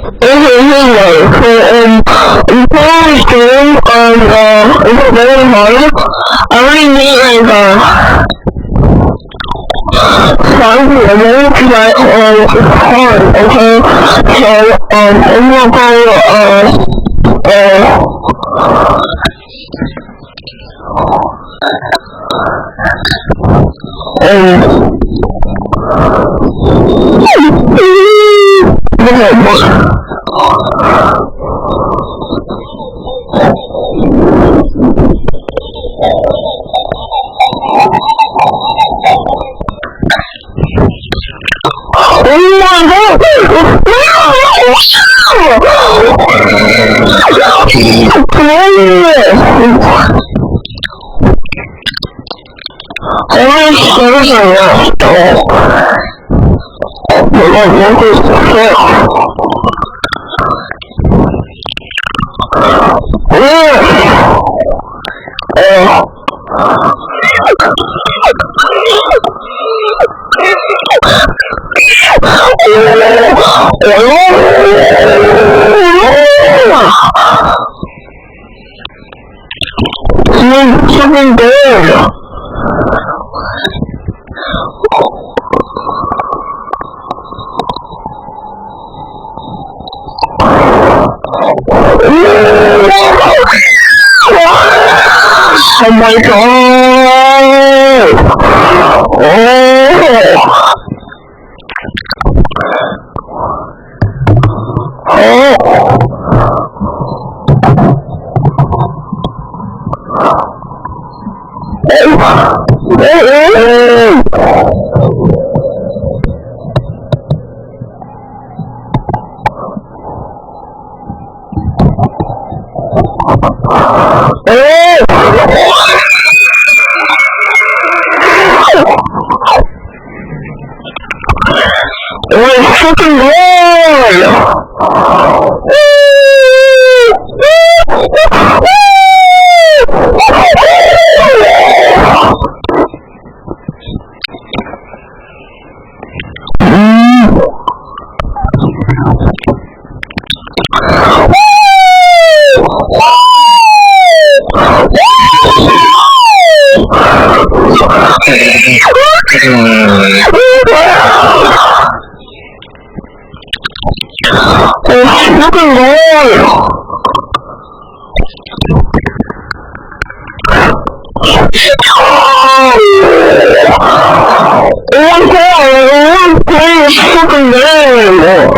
I'm playing this game it's very hard. I really need find the limit to my it's hard, okay? So I'm gonna go something bad. Oh my god! Fucking Lord! Fucking Lord! Oh my god, I want to play this fucking game!